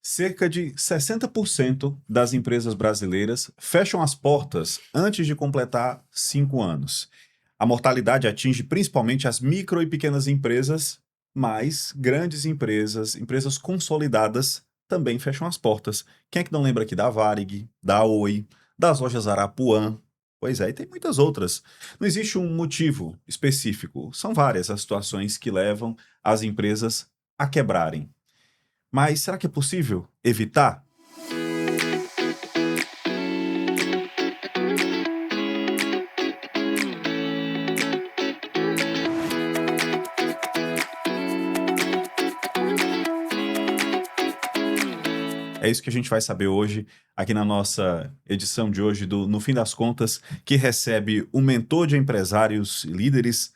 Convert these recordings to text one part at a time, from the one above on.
Cerca de 60% das empresas brasileiras fecham as portas antes de completar 5 anos. A mortalidade atinge principalmente as micro e pequenas empresas, mas grandes empresas, empresas consolidadas, também fecham as portas. Quem é que não lembra aqui da Varig, da Oi, das lojas Arapuã? Pois é, e tem muitas outras. Não existe um motivo específico, são várias as situações que levam as empresas a quebrarem. Mas será que é possível evitar? É isso que a gente vai saber hoje, aqui na nossa edição de hoje do No Fim das Contas, que recebe o mentor de empresários e líderes,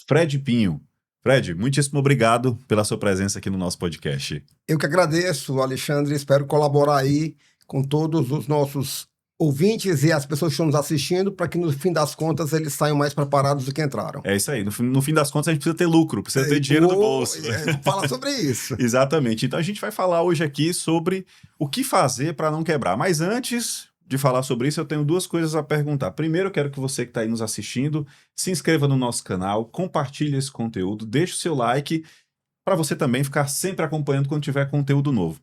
Fred Pinho. Fred, muitíssimo obrigado pela sua presença aqui no nosso podcast. Eu que agradeço, Alexandre, espero colaborar aí com todos os nossos ouvintes e as pessoas que estão nos assistindo para que, no fim das contas, eles saiam mais preparados do que entraram. É isso aí, no fim das contas a gente precisa ter lucro, precisa ter dinheiro no bolso. Fala sobre isso. Exatamente, então a gente vai falar hoje aqui sobre o que fazer para não quebrar, mas antes de falar sobre isso eu tenho duas coisas a perguntar. Primeiro, eu quero que você que está aí nos assistindo se inscreva no nosso canal, compartilhe esse conteúdo, deixe o seu like para você também ficar sempre acompanhando quando tiver conteúdo novo.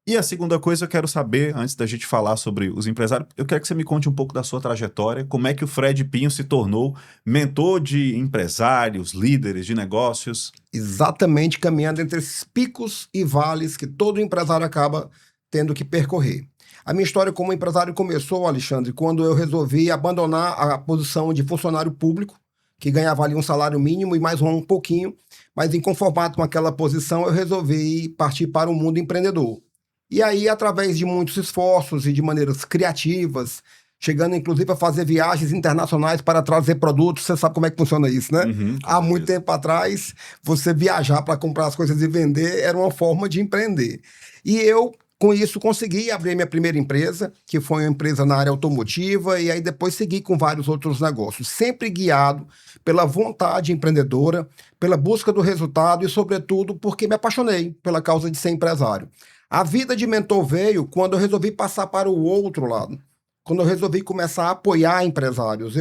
E a segunda coisa, eu quero saber, antes da gente falar sobre os empresários, eu quero que você me conte um pouco da sua trajetória, como é que o Fred Pinho se tornou mentor de empresários, líderes de negócios. Exatamente, caminhando entre esses picos e vales que todo empresário acaba tendo que percorrer. A minha história como empresário começou, Alexandre, quando eu resolvi abandonar a posição de funcionário público, que ganhava ali um salário mínimo e mais um pouquinho, mas inconformado com aquela posição, eu resolvi partir para o mundo empreendedor. E aí, através de muitos esforços e de maneiras criativas, chegando inclusive a fazer viagens internacionais para trazer produtos, você sabe como é que funciona isso, né? Há muito tempo atrás, você viajar para comprar as coisas e vender era uma forma de empreender. E eu, com isso, consegui abrir minha primeira empresa, que foi uma empresa na área automotiva, e aí depois segui com vários outros negócios, sempre guiado pela vontade empreendedora, pela busca do resultado e, sobretudo, porque me apaixonei pela causa de ser empresário. A vida de mentor veio quando eu resolvi passar para o outro lado. Quando eu resolvi começar a apoiar empresários.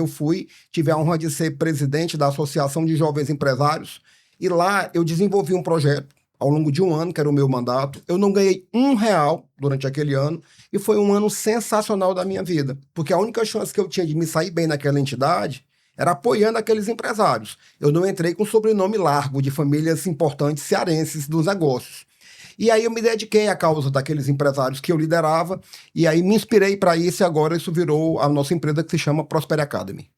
Tive a honra de ser presidente da Associação de Jovens Empresários, e lá eu desenvolvi um projeto ao longo de um ano, que era o meu mandato. Eu não ganhei R$1 durante aquele ano, e foi um ano sensacional da minha vida, porque a única chance que eu tinha de me sair bem naquela entidade era apoiando aqueles empresários. Eu não entrei com sobrenome largo de famílias importantes cearenses dos negócios. E aí eu me dediquei à causa daqueles empresários que eu liderava, e aí me inspirei para isso, e agora isso virou a nossa empresa, que se chama Prosper Academy.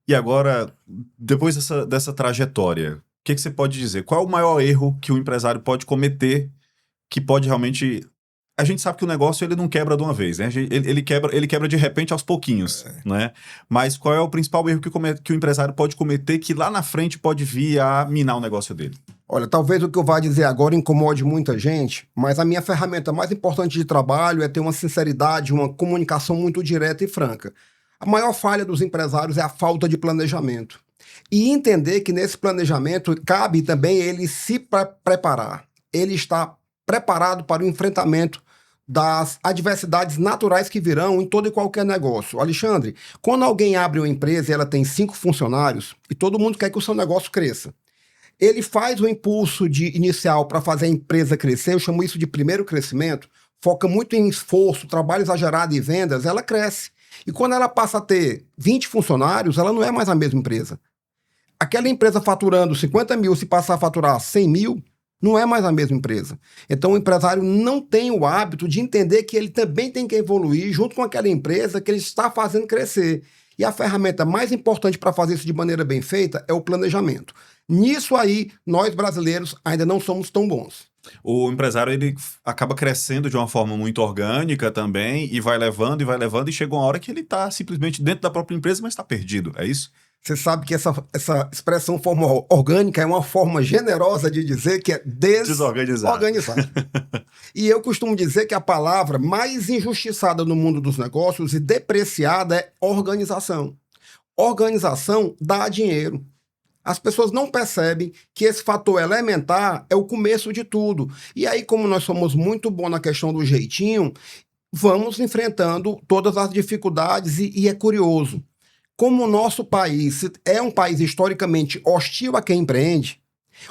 E agora, depois dessa trajetória, o que você pode dizer? Qual é o maior erro que o empresário pode cometer, que pode realmente... A gente sabe que o negócio ele não quebra de uma vez, né? Ele quebra de repente aos pouquinhos, né? Mas qual é o principal erro que o empresário pode cometer que lá na frente pode vir a minar o negócio dele? Olha, talvez o que eu vá dizer agora incomode muita gente, mas a minha ferramenta mais importante de trabalho é ter uma sinceridade, uma comunicação muito direta e franca. A maior falha dos empresários é a falta de planejamento. E entender que nesse planejamento cabe também ele se preparar. Ele está preparado para o enfrentamento das adversidades naturais que virão em todo e qualquer negócio. Alexandre, quando alguém abre uma empresa e ela tem 5 funcionários e todo mundo quer que o seu negócio cresça, ele faz o impulso inicial para fazer a empresa crescer, eu chamo isso de primeiro crescimento, foca muito em esforço, trabalho exagerado e vendas, ela cresce. E quando ela passa a ter 20 funcionários, ela não é mais a mesma empresa. Aquela empresa faturando 50 mil, se passar a faturar 100 mil, não é mais a mesma empresa. Então o empresário não tem o hábito de entender que ele também tem que evoluir junto com aquela empresa que ele está fazendo crescer. E a ferramenta mais importante para fazer isso de maneira bem feita é o planejamento. Nisso aí, nós brasileiros ainda não somos tão bons. O empresário ele acaba crescendo de uma forma muito orgânica também e vai levando e chega uma hora que ele está simplesmente dentro da própria empresa, mas está perdido, é isso? Você sabe que essa expressão forma orgânica é uma forma generosa de dizer que é desorganizado. E eu costumo dizer que a palavra mais injustiçada no mundo dos negócios e depreciada é organização. Organização dá dinheiro. As pessoas não percebem que esse fator elementar é o começo de tudo. E aí, como nós somos muito bons na questão do jeitinho, vamos enfrentando todas as dificuldades e é curioso. Como o nosso país é um país historicamente hostil a quem empreende,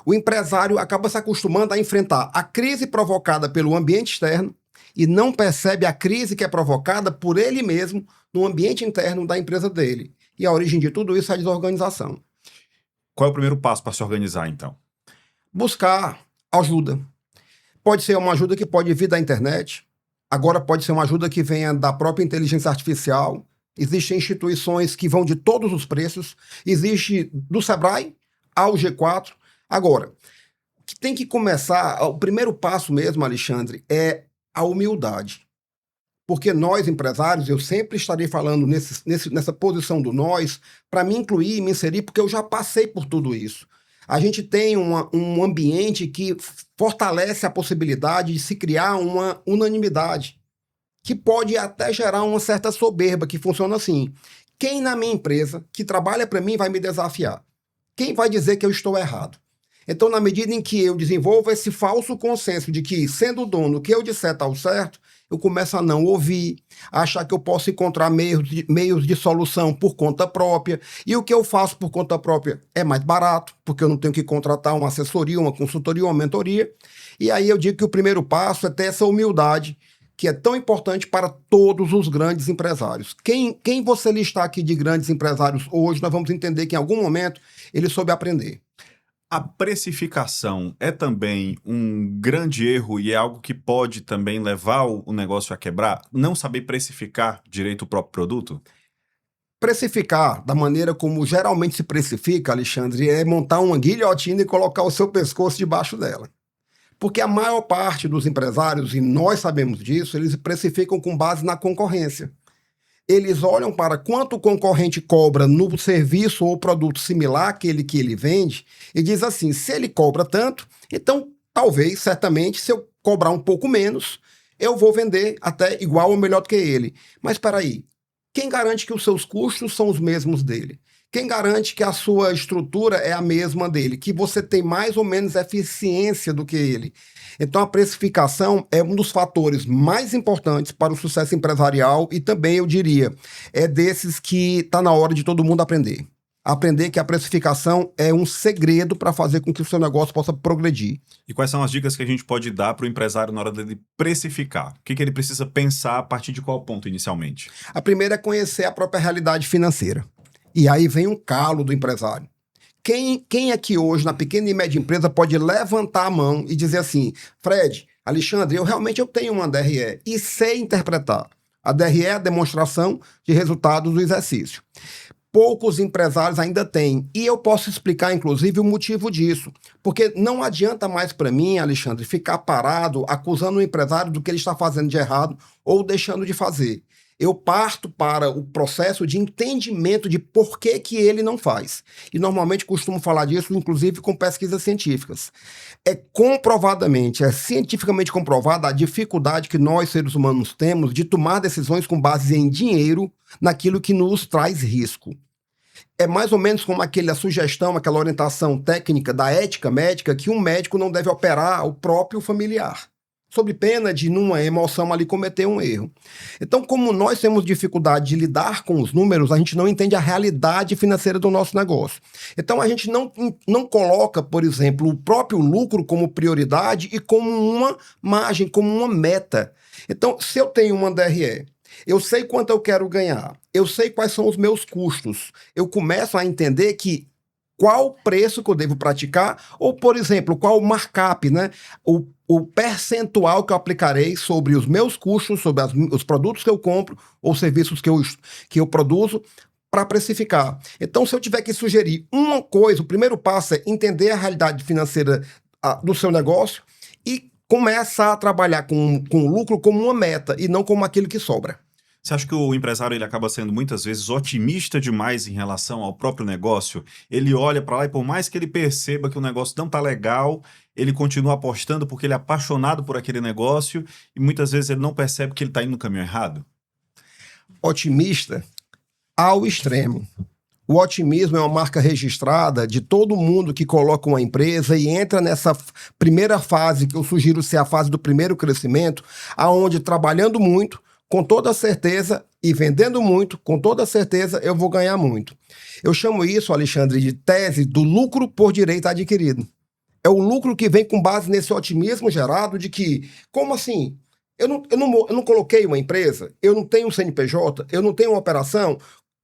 o empresário acaba se acostumando a enfrentar a crise provocada pelo ambiente externo e não percebe a crise que é provocada por ele mesmo no ambiente interno da empresa dele. E a origem de tudo isso é a desorganização. Qual é o primeiro passo para se organizar, então? Buscar ajuda. Pode ser uma ajuda que pode vir da internet, agora pode ser uma ajuda que venha da própria inteligência artificial. Existem instituições que vão de todos os preços, existe do Sebrae ao G4. Agora, o que tem que começar, o primeiro passo mesmo, Alexandre, é a humildade. Porque nós, empresários, eu sempre estarei falando nessa posição do nós, para me incluir e me inserir, porque eu já passei por tudo isso. A gente tem um ambiente que fortalece a possibilidade de se criar uma unanimidade, que pode até gerar uma certa soberba, que funciona assim. Quem na minha empresa, que trabalha para mim, vai me desafiar? Quem vai dizer que eu estou errado? Então, na medida em que eu desenvolvo esse falso consenso de que, sendo o dono, o que eu disser está o certo, eu começo a não ouvir, a achar que eu posso encontrar meios de solução por conta própria, e o que eu faço por conta própria é mais barato, porque eu não tenho que contratar uma assessoria, uma consultoria, uma mentoria. E aí eu digo que o primeiro passo é ter essa humildade, que é tão importante para todos os grandes empresários. Quem você listar aqui de grandes empresários hoje, nós vamos entender que em algum momento ele soube aprender. A precificação é também um grande erro e é algo que pode também levar o negócio a quebrar? Não saber precificar direito o próprio produto? Precificar, da maneira como geralmente se precifica, Alexandre, é montar uma guilhotina e colocar o seu pescoço debaixo dela. Porque a maior parte dos empresários, e nós sabemos disso, eles precificam com base na concorrência. Eles olham para quanto o concorrente cobra no serviço ou produto similar àquele que ele vende e diz assim, se ele cobra tanto, então talvez, certamente, se eu cobrar um pouco menos, eu vou vender até igual ou melhor do que ele. Mas espera aí, quem garante que os seus custos são os mesmos dele? Quem garante que a sua estrutura é a mesma dele? Que você tem mais ou menos eficiência do que ele? Então, a precificação é um dos fatores mais importantes para o sucesso empresarial e também, eu diria, é desses que está na hora de todo mundo aprender. Aprender que a precificação é um segredo para fazer com que o seu negócio possa progredir. E quais são as dicas que a gente pode dar para o empresário na hora dele precificar? O que ele precisa pensar a partir de qual ponto inicialmente? A primeira é conhecer a própria realidade financeira. E aí vem um calo do empresário. Quem aqui hoje, na pequena e média empresa, pode levantar a mão e dizer assim, Fred, Alexandre, eu tenho uma DRE e sei interpretar. A DRE é a demonstração de resultados do exercício. Poucos empresários ainda têm. E eu posso explicar, inclusive, o motivo disso. Porque não adianta mais para mim, Alexandre, ficar parado acusando o empresário do que ele está fazendo de errado ou deixando de fazer. Eu parto para o processo de entendimento de por que ele não faz. E normalmente costumo falar disso, inclusive, com pesquisas científicas. É comprovadamente, é cientificamente comprovada a dificuldade que nós, seres humanos, temos de tomar decisões com base em dinheiro naquilo que nos traz risco. É mais ou menos como aquela sugestão, aquela orientação técnica da ética médica que um médico não deve operar o próprio familiar, sob pena de, numa emoção ali, cometer um erro. Então, como nós temos dificuldade de lidar com os números, a gente não entende a realidade financeira do nosso negócio. Então, a gente não coloca, por exemplo, o próprio lucro como prioridade e como uma margem, como uma meta. Então, se eu tenho uma DRE, eu sei quanto eu quero ganhar, eu sei quais são os meus custos, eu começo a entender que qual preço que eu devo praticar, ou, por exemplo, qual o markup, né? O percentual que eu aplicarei sobre os meus custos, sobre os produtos que eu compro ou serviços que eu produzo para precificar. Então, se eu tiver que sugerir uma coisa, o primeiro passo é entender a realidade financeira do seu negócio e começar a trabalhar com o lucro como uma meta e não como aquilo que sobra. Você acha que o empresário ele acaba sendo muitas vezes otimista demais em relação ao próprio negócio? Ele olha para lá e por mais que ele perceba que o negócio não está legal, ele continua apostando porque ele é apaixonado por aquele negócio e muitas vezes ele não percebe que ele está indo no caminho errado? Otimista ao extremo. O otimismo é uma marca registrada de todo mundo que coloca uma empresa e entra nessa primeira fase, que eu sugiro ser a fase do primeiro crescimento, aonde trabalhando muito, com toda certeza, e vendendo muito, com toda certeza, eu vou ganhar muito. Eu chamo isso, Alexandre, de tese do lucro por direito adquirido. É o lucro que vem com base nesse otimismo gerado de que, como assim? Eu não coloquei uma empresa, eu não tenho um CNPJ, eu não tenho uma operação.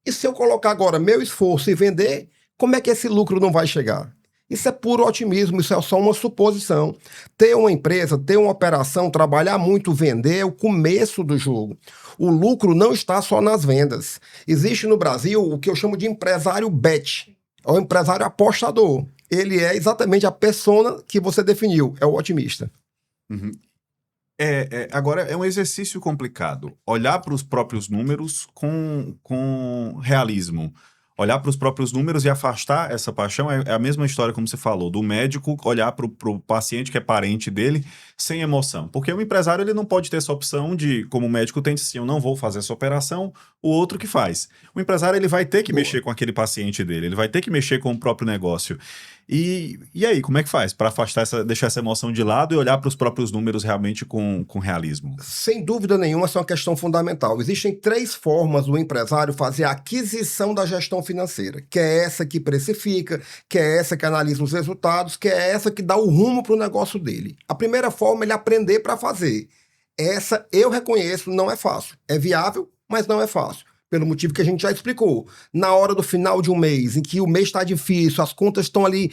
E se eu colocar agora meu esforço e vender, como é que esse lucro não vai chegar? Isso é puro otimismo, isso é só uma suposição. Ter uma empresa, ter uma operação, trabalhar muito, vender é o começo do jogo. O lucro não está só nas vendas. Existe no Brasil o que eu chamo de empresário bet, é o empresário apostador. Ele é exatamente a persona que você definiu, é o otimista. Uhum. Agora, é um exercício complicado. Olhar para os próprios números com realismo. Olhar para os próprios números e afastar essa paixão é a mesma história, como você falou, do médico olhar para o paciente que é parente dele sem emoção. Porque o empresário ele não pode ter essa opção de, como o médico tem assim, eu não vou fazer essa operação, o outro que faz. O empresário ele vai ter que mexer com aquele paciente dele, ele vai ter que mexer com o próprio negócio. E aí, como é que faz para afastar deixar essa emoção de lado e olhar para os próprios números realmente com realismo? Sem dúvida nenhuma, essa é uma questão fundamental. Existem 3 formas do empresário fazer a aquisição da gestão financeira, que é essa que precifica, que é essa que analisa os resultados, que é essa que dá o rumo para o negócio dele. A primeira forma é ele aprender para fazer. Essa, eu reconheço, não é fácil. É viável, mas não é fácil. Pelo motivo que a gente já explicou. Na hora do final de um mês, em que o mês está difícil, as contas estão ali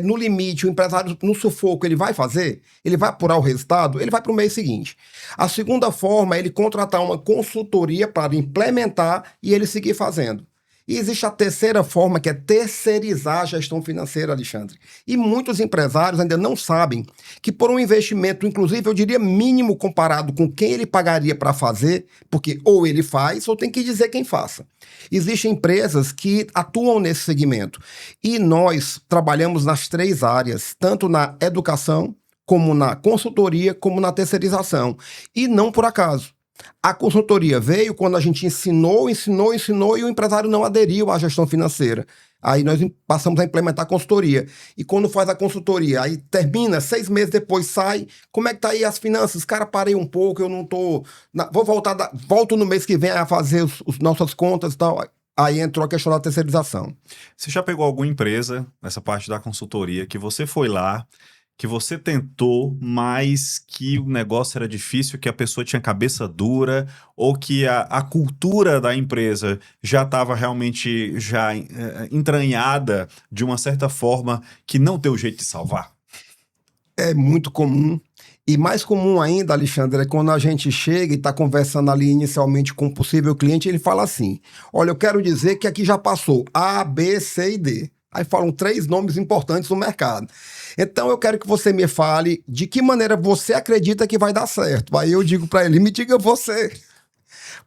no limite, o empresário no sufoco, ele vai fazer? Ele vai apurar o resultado? Ele vai para o mês seguinte. A segunda forma é ele contratar uma consultoria para implementar e ele seguir fazendo. E existe a terceira forma, que é terceirizar a gestão financeira, Alexandre. E muitos empresários ainda não sabem que por um investimento, inclusive, eu diria mínimo comparado com quem ele pagaria para fazer, porque ou ele faz ou tem que dizer quem faça. Existem empresas que atuam nesse segmento. E nós trabalhamos nas 3 áreas, tanto na educação, como na consultoria, como na terceirização. E não por acaso. A consultoria veio quando a gente ensinou e o empresário não aderiu à gestão financeira. Aí nós passamos a implementar a consultoria. E quando faz a consultoria, aí termina, 6 meses depois sai, como é que tá aí as finanças? Cara, parei um pouco, eu não tô... Vou volto no mês que vem a fazer as nossas contas e tal. Aí entrou a questão da terceirização. Você já pegou alguma empresa, nessa parte da consultoria, que você foi lá, que você tentou, mas que o negócio era difícil, que a pessoa tinha cabeça dura, ou que a cultura da empresa já estava realmente entranhada de uma certa forma que não deu jeito de salvar? É muito comum. E mais comum ainda, Alexandre, é quando a gente chega e está conversando ali inicialmente com um possível cliente, ele fala assim, olha, eu quero dizer que aqui já passou A, B, C e D. Aí falam 3 nomes importantes no mercado. Então eu quero que você me fale de que maneira você acredita que vai dar certo. Aí eu digo para ele, me diga você.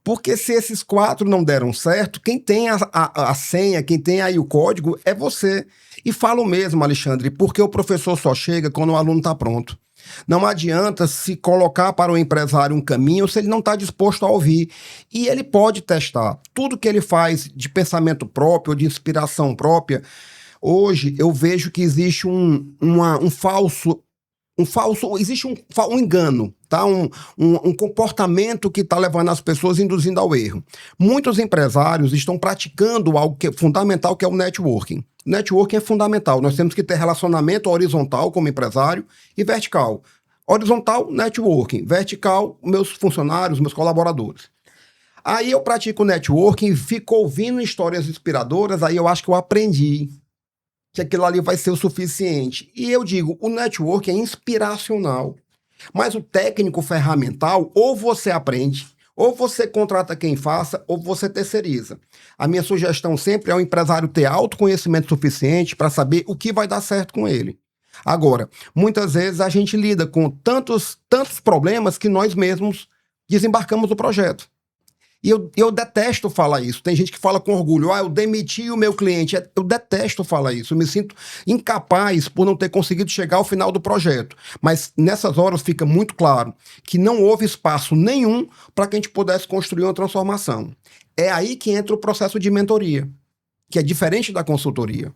Porque se esses 4 não deram certo, quem tem a senha, quem tem aí o código é você. E falo mesmo, Alexandre, porque o professor só chega quando o aluno está pronto. Não adianta se colocar para o empresário um caminho se ele não está disposto a ouvir. E ele pode testar. Tudo que ele faz de pensamento próprio, de inspiração própria, hoje eu vejo que existe um engano, tá? Um comportamento que está levando as pessoas induzindo ao erro. Muitos empresários estão praticando algo que é fundamental, que é o networking. Networking é fundamental. Nós temos que ter relacionamento horizontal como empresário e vertical. Horizontal, networking. Vertical, meus funcionários, meus colaboradores. Aí eu pratico networking, fico ouvindo histórias inspiradoras, aí eu acho que eu aprendi que aquilo ali vai ser o suficiente. E eu digo, o networking é inspiracional. Mas o técnico ferramental, ou você aprende, ou você contrata quem faça, ou você terceiriza. A minha sugestão sempre é o empresário ter autoconhecimento suficiente para saber o que vai dar certo com ele. Agora, muitas vezes a gente lida com tantos problemas que nós mesmos desembarcamos do projeto. E eu detesto falar isso. Tem gente que fala com orgulho, eu demiti o meu cliente. Eu detesto falar isso. Eu me sinto incapaz por não ter conseguido chegar ao final do projeto. Mas nessas horas fica muito claro que não houve espaço nenhum para que a gente pudesse construir uma transformação. É aí que entra o processo de mentoria, que é diferente da consultoria.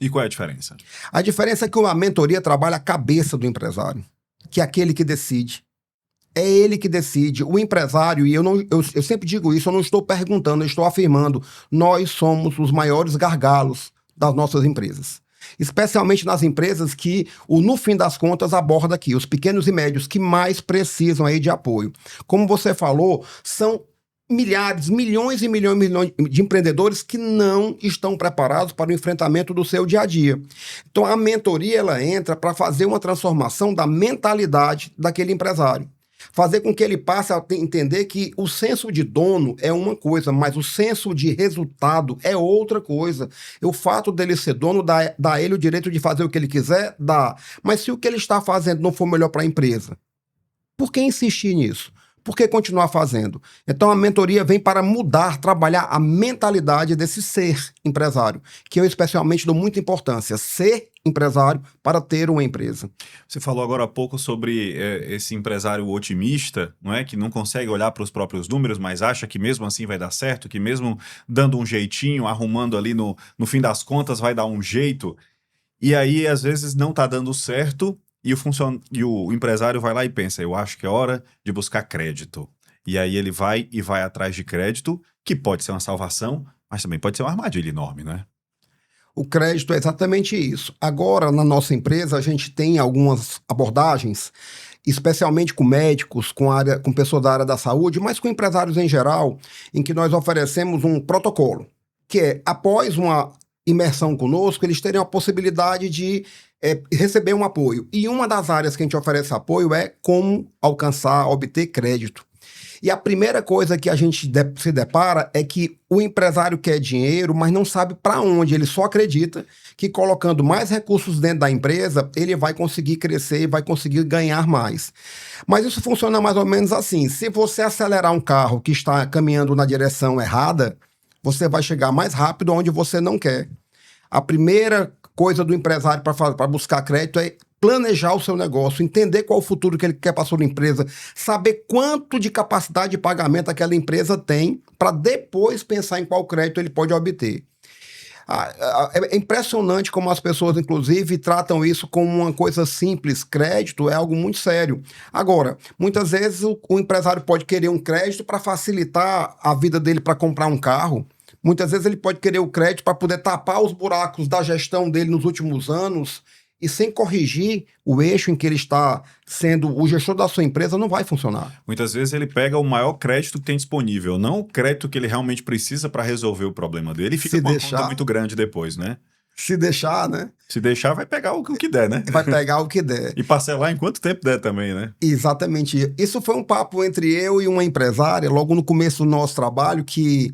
E qual é a diferença? A diferença é que a mentoria trabalha a cabeça do empresário, que é aquele que decide. É ele que decide. O empresário, e eu sempre digo isso, eu não estou perguntando, eu estou afirmando, nós somos os maiores gargalos das nossas empresas. Especialmente nas empresas que, no fim das contas, aborda aqui, os pequenos e médios que mais precisam aí de apoio. Como você falou, são milhares, milhões e milhões de empreendedores que não estão preparados para o enfrentamento do seu dia a dia. Então, a mentoria, ela entra para fazer uma transformação da mentalidade daquele empresário. Fazer com que ele passe a entender que o senso de dono é uma coisa, mas o senso de resultado é outra coisa. E o fato dele ser dono dá a ele o direito de fazer o que ele quiser, dá. Mas se o que ele está fazendo não for melhor para a empresa, por que insistir nisso? Por que continuar fazendo? Então a mentoria vem para mudar, trabalhar a mentalidade desse ser empresário, que eu especialmente dou muita importância, ser empresário para ter uma empresa. Você falou agora há pouco sobre esse empresário otimista, não é? Que não consegue olhar para os próprios números, mas acha que mesmo assim vai dar certo, que mesmo dando um jeitinho, arrumando ali no fim das contas vai dar um jeito. E aí, às vezes, não está dando certo e o empresário vai lá e pensa, eu acho que é hora de buscar crédito. E aí ele vai atrás de crédito, que pode ser uma salvação, mas também pode ser uma armadilha enorme, não é? O crédito é exatamente isso. Agora, na nossa empresa, a gente tem algumas abordagens, especialmente com médicos, com pessoas da área da saúde, mas com empresários em geral, em que nós oferecemos um protocolo, que é, após uma imersão conosco, eles terem a possibilidade de receber um apoio. E uma das áreas que a gente oferece apoio é como obter crédito. E a primeira coisa que a gente se depara é que o empresário quer dinheiro, mas não sabe para onde. Ele só acredita que colocando mais recursos dentro da empresa, ele vai conseguir crescer e vai conseguir ganhar mais. Mas isso funciona mais ou menos assim. Se você acelerar um carro que está caminhando na direção errada, você vai chegar mais rápido onde você não quer. A primeira coisa do empresário para buscar crédito é planejar o seu negócio, entender qual o futuro que ele quer para a sua empresa, saber quanto de capacidade de pagamento aquela empresa tem, para depois pensar em qual crédito ele pode obter. É impressionante como as pessoas, inclusive, tratam isso como uma coisa simples. Crédito é algo muito sério. Agora, muitas vezes o empresário pode querer um crédito para facilitar a vida dele para comprar um carro. Muitas vezes ele pode querer o crédito para poder tapar os buracos da gestão dele nos últimos anos, e sem corrigir o eixo em que ele está sendo o gestor da sua empresa, não vai funcionar. Muitas vezes ele pega o maior crédito que tem disponível, não o crédito que ele realmente precisa para resolver o problema dele, e fica com uma conta muito grande depois, né? Se deixar, né? Se deixar, vai pegar o que der, né? Vai pegar o que der. E parcelar em quanto tempo der também, né? Exatamente. Isso foi um papo entre eu e uma empresária, logo no começo do nosso trabalho, que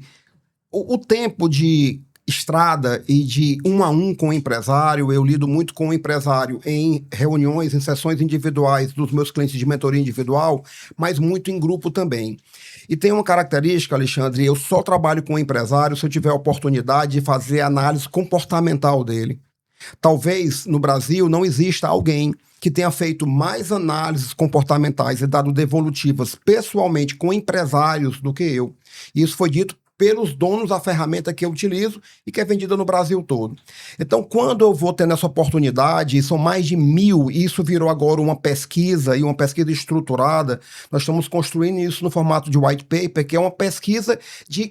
o tempo de estrada e de um a um com o empresário, eu lido muito com o empresário em reuniões, em sessões individuais dos meus clientes de mentoria individual, mas muito em grupo também. E tem uma característica, Alexandre, eu só trabalho com o empresário se eu tiver a oportunidade de fazer análise comportamental dele. Talvez no Brasil não exista alguém que tenha feito mais análises comportamentais e dado devolutivas pessoalmente com empresários do que eu. E isso foi dito pelos donos da ferramenta que eu utilizo e que é vendida no Brasil todo. Então, quando eu vou tendo essa oportunidade, são mais de 1.000, e isso virou agora uma pesquisa, e uma pesquisa estruturada, nós estamos construindo isso no formato de white paper, que é uma pesquisa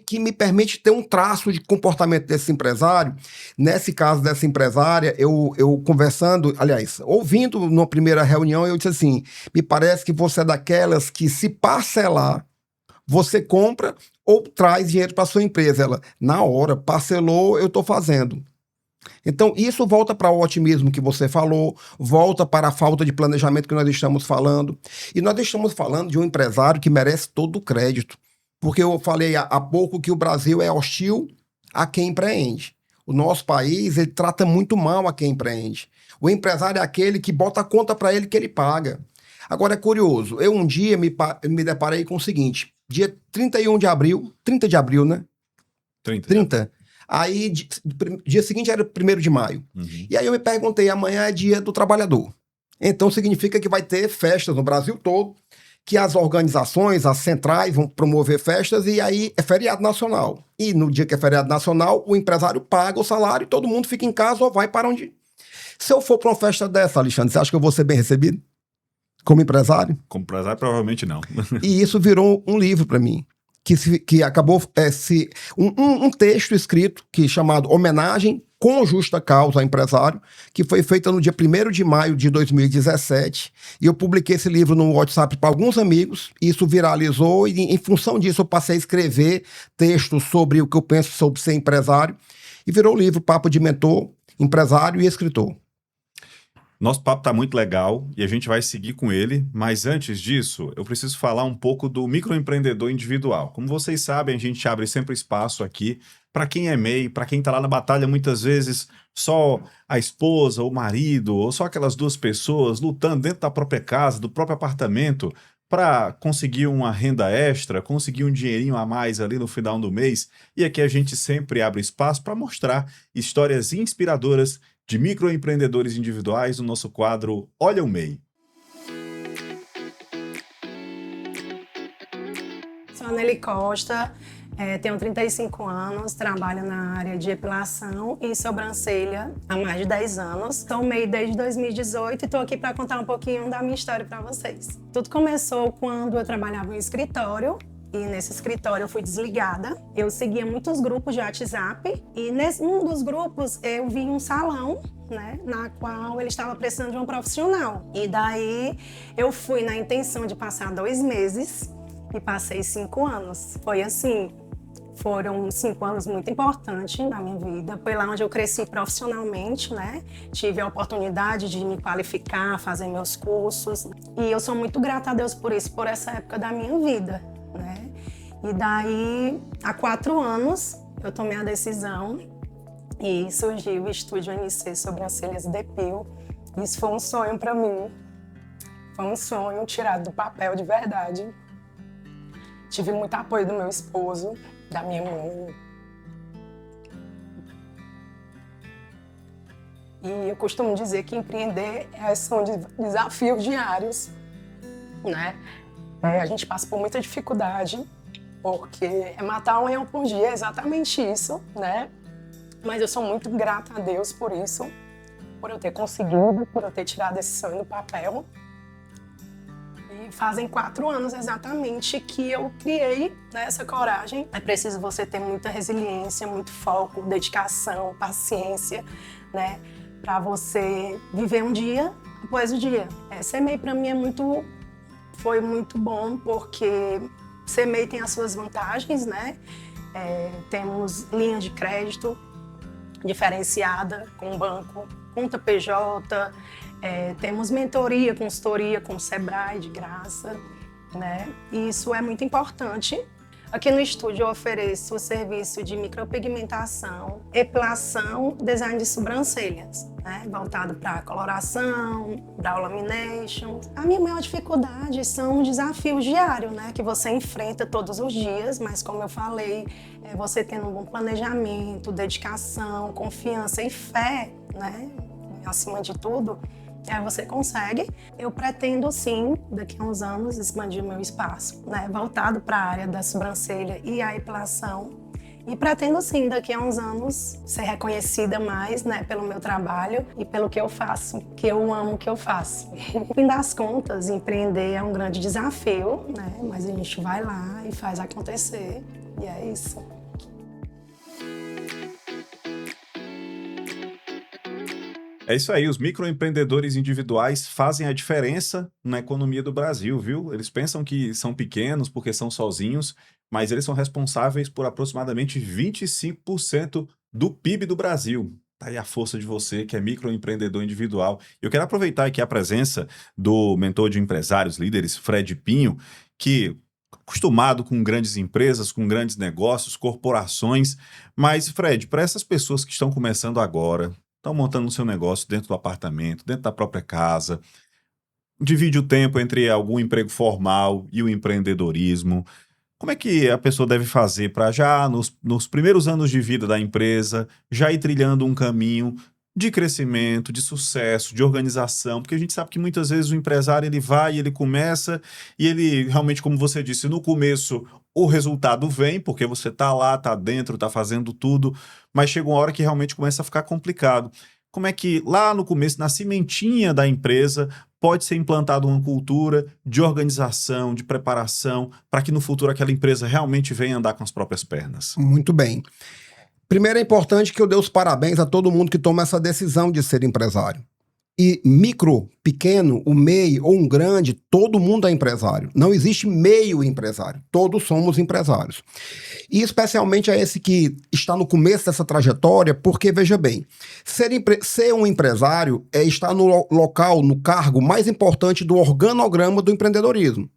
que me permite ter um traço de comportamento desse empresário. Nesse caso dessa empresária, eu conversando, aliás, ouvindo numa primeira reunião, eu disse assim, me parece que você é daquelas que se parcelar, você compra ou traz dinheiro para sua empresa. Ela, na hora, parcelou, eu estou fazendo. Então, isso volta para o otimismo que você falou, volta para a falta de planejamento que nós estamos falando. E nós estamos falando de um empresário que merece todo o crédito. Porque eu falei há pouco que o Brasil é hostil a quem empreende. O nosso país, ele trata muito mal a quem empreende. O empresário é aquele que bota a conta para ele que ele paga. Agora, é curioso, eu um dia me deparei com o seguinte, dia 31 de abril, 30 de abril, né? 30. Aí, dia seguinte era 1º de maio. Uhum. E aí eu me perguntei, amanhã é dia do trabalhador. Então significa que vai ter festas no Brasil todo, que as organizações, as centrais, vão promover festas e aí é feriado nacional. E no dia que é feriado nacional, o empresário paga o salário e todo mundo fica em casa ou vai para onde... Se eu for para uma festa dessa, Alexandre, você acha que eu vou ser bem recebido? Como empresário? Como empresário, provavelmente não. E isso virou um livro para mim. Que acabou um texto escrito chamado Homenagem com Justa Causa ao Empresário, que foi feita no dia 1º de maio de 2017, e eu publiquei esse livro no WhatsApp para alguns amigos, e isso viralizou, e em função disso eu passei a escrever textos sobre o que eu penso sobre ser empresário, e virou o livro Papo de Mentor, Empresário e Escritor. Nosso papo está muito legal e a gente vai seguir com ele, mas antes disso, eu preciso falar um pouco do microempreendedor individual. Como vocês sabem, a gente abre sempre espaço aqui para quem é MEI, para quem está lá na batalha, muitas vezes só a esposa, o marido, ou só aquelas duas pessoas lutando dentro da própria casa, do próprio apartamento, para conseguir uma renda extra, conseguir um dinheirinho a mais ali no final do mês. E aqui a gente sempre abre espaço para mostrar histórias inspiradoras de microempreendedores individuais no nosso quadro Olha o MEI. Sou Anneli Costa, tenho 35 anos, trabalho na área de epilação e sobrancelha há mais de 10 anos. Sou MEI desde 2018 e estou aqui para contar um pouquinho da minha história para vocês. Tudo começou quando eu trabalhava em escritório. E nesse escritório eu fui desligada. Eu seguia muitos grupos de WhatsApp e num dos grupos eu vi um salão, né, na qual ele estava precisando de um profissional. E daí eu fui na intenção de passar 2 meses e passei 5 anos. Foi assim, foram 5 anos muito importantes na minha vida. Foi lá onde eu cresci profissionalmente, né? Tive a oportunidade de me qualificar, fazer meus cursos. E eu sou muito grata a Deus por isso, por essa época da minha vida, né? E daí, há 4 anos, eu tomei a decisão e surgiu o Estúdio MC Sobrancelhas Depil. Isso foi um sonho para mim. Foi um sonho tirado do papel de verdade. Tive muito apoio do meu esposo, da minha mãe. E eu costumo dizer que empreender são desafios diários, né? A gente passa por muita dificuldade, porque é matar um leão por dia, é exatamente isso, né? Mas eu sou muito grata a Deus por isso, por eu ter conseguido, por eu ter tirado esse sonho do papel. E fazem 4 anos exatamente que eu criei, né, essa coragem. É preciso você ter muita resiliência, muito foco, dedicação, paciência, né? Para você viver um dia após o dia. Ser MEI para mim foi muito bom, porque ser MEI tem as suas vantagens, né? Temos linha de crédito diferenciada com o banco, conta PJ, temos mentoria, consultoria com o Sebrae de graça, né? E isso é muito importante. Aqui no estúdio eu ofereço o serviço de micropigmentação, epilação, design de sobrancelhas, né? Voltado para coloração, brow lamination. A minha maior dificuldade são os desafios diários, né? Que você enfrenta todos os dias, mas como eu falei, você tendo um bom planejamento, dedicação, confiança e fé, né? Acima de tudo, você consegue. Eu pretendo, sim, daqui a uns anos, expandir o meu espaço, né, voltado para a área da sobrancelha e a epilação. E pretendo, sim, daqui a uns anos, ser reconhecida mais, né, pelo meu trabalho e pelo que eu faço, que eu amo o que eu faço. No fim das contas, empreender é um grande desafio, né, mas a gente vai lá e faz acontecer. E é isso. É isso aí, os microempreendedores individuais fazem a diferença na economia do Brasil, viu? Eles pensam que são pequenos porque são sozinhos, mas eles são responsáveis por aproximadamente 25% do PIB do Brasil. Tá aí a força de você que é microempreendedor individual. Eu quero aproveitar aqui a presença do mentor de empresários, líderes, Fred Pinho, que acostumado com grandes empresas, com grandes negócios, corporações, mas Fred, para essas pessoas que estão começando agora, estão montando o seu negócio dentro do apartamento, dentro da própria casa, divide o tempo entre algum emprego formal e o empreendedorismo. Como é que a pessoa deve fazer para já, nos primeiros anos de vida da empresa, já ir trilhando um caminho de crescimento, de sucesso, de organização, porque a gente sabe que muitas vezes o empresário ele vai, ele começa e ele realmente, como você disse, no começo o resultado vem, porque você tá lá, tá dentro, tá fazendo tudo, mas chega uma hora que realmente começa a ficar complicado. Como é que lá no começo, na cimentinha da empresa, pode ser implantada uma cultura de organização, de preparação, para que no futuro aquela empresa realmente venha andar com as próprias pernas? Muito bem. Primeiro é importante que eu dê os parabéns a todo mundo que toma essa decisão de ser empresário. E micro, pequeno, o MEI ou um grande, todo mundo é empresário. Não existe meio empresário. Todos somos empresários. E especialmente a esse que está no começo dessa trajetória, porque, veja bem, ser um empresário é estar no local, no cargo mais importante do organograma do empreendedorismo.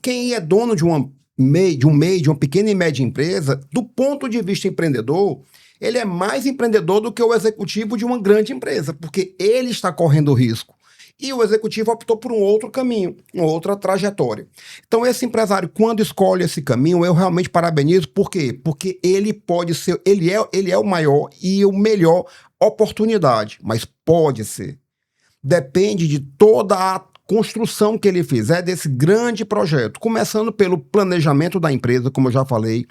Quem é dono de um MEI, de uma pequena e média empresa, do ponto de vista empreendedor, ele é mais empreendedor do que o executivo de uma grande empresa, porque ele está correndo risco. E o executivo optou por um outro caminho, uma outra trajetória. Então, esse empresário, quando escolhe esse caminho, eu realmente parabenizo. Por quê? Porque ele pode ser, ele é o maior e o melhor oportunidade, mas pode ser. Depende de toda a construção que ele fizer desse grande projeto, começando pelo planejamento da empresa, como eu já falei,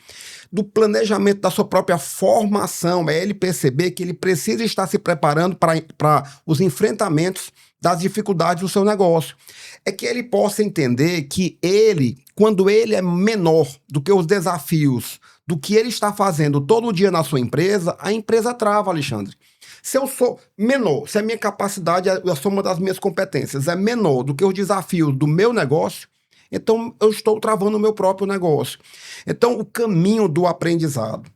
do planejamento da sua própria formação, é ele perceber que ele precisa estar se preparando para os enfrentamentos das dificuldades do seu negócio. É que ele possa entender que ele, quando ele é menor do que os desafios do que ele está fazendo todo dia na sua empresa, a empresa trava, Alexandre. Se eu sou menor, se a minha capacidade, a soma das minhas competências é menor do que os desafios do meu negócio, então eu estou travando o meu próprio negócio. Então, o caminho do aprendizado.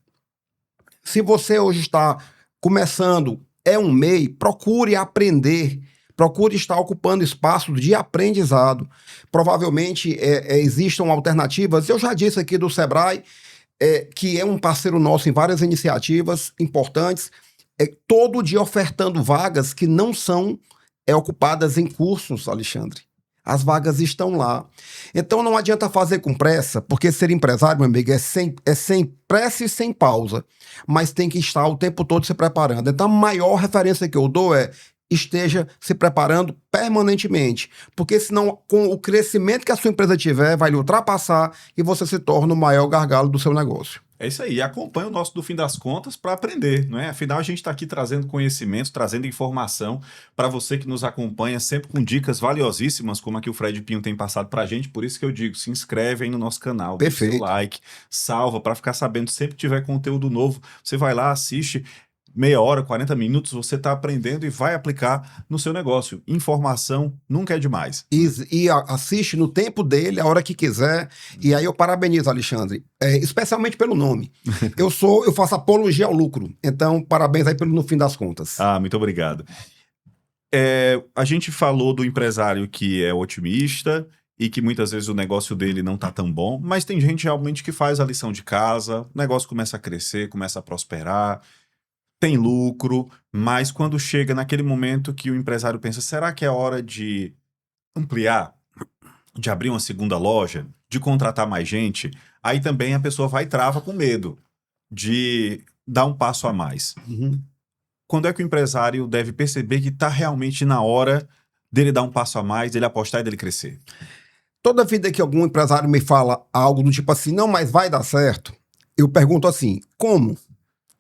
Se você hoje está começando, é um MEI, procure aprender, procure estar ocupando espaço de aprendizado. Provavelmente existam alternativas. Eu já disse aqui do Sebrae, que é um parceiro nosso em várias iniciativas importantes, todo dia ofertando vagas que não são ocupadas em cursos, Alexandre. As vagas estão lá. Então não adianta fazer com pressa, porque ser empresário, meu amigo, é sem pressa e sem pausa. Mas tem que estar o tempo todo se preparando. Então a maior referência que eu dou é esteja se preparando permanentemente. Porque senão, com o crescimento que a sua empresa tiver, vai lhe ultrapassar e você se torna o maior gargalo do seu negócio. É isso aí, acompanha o nosso Do Fim das Contas para aprender, não é? Afinal, a gente está aqui trazendo conhecimento, trazendo informação para você que nos acompanha, sempre com dicas valiosíssimas, como a que o Fred Pinho tem passado para a gente. Por isso que eu digo, se inscreve aí no nosso canal, deixa seu like, salva para ficar sabendo, sempre que tiver conteúdo novo, você vai lá, assiste. Meia hora, 40 minutos, você está aprendendo e vai aplicar no seu negócio. Informação nunca é demais. E assiste no tempo dele, a hora que quiser. E aí eu parabenizo, Alexandre, especialmente pelo nome. Eu faço apologia ao lucro. Então, parabéns aí pelo No Fim das Contas. Ah, muito obrigado. A gente falou do empresário que é otimista e que muitas vezes o negócio dele não está tão bom, mas tem gente realmente que faz a lição de casa, o negócio começa a crescer, começa a prosperar, tem lucro, mas quando chega naquele momento que o empresário pensa, será que é hora de ampliar, de abrir uma segunda loja, de contratar mais gente? Aí também a pessoa vai e trava com medo de dar um passo a mais. Uhum. Quando é que o empresário deve perceber que está realmente na hora dele dar um passo a mais, dele apostar e dele crescer? Toda vida que algum empresário me fala algo do tipo assim, não, mas vai dar certo, eu pergunto assim, como?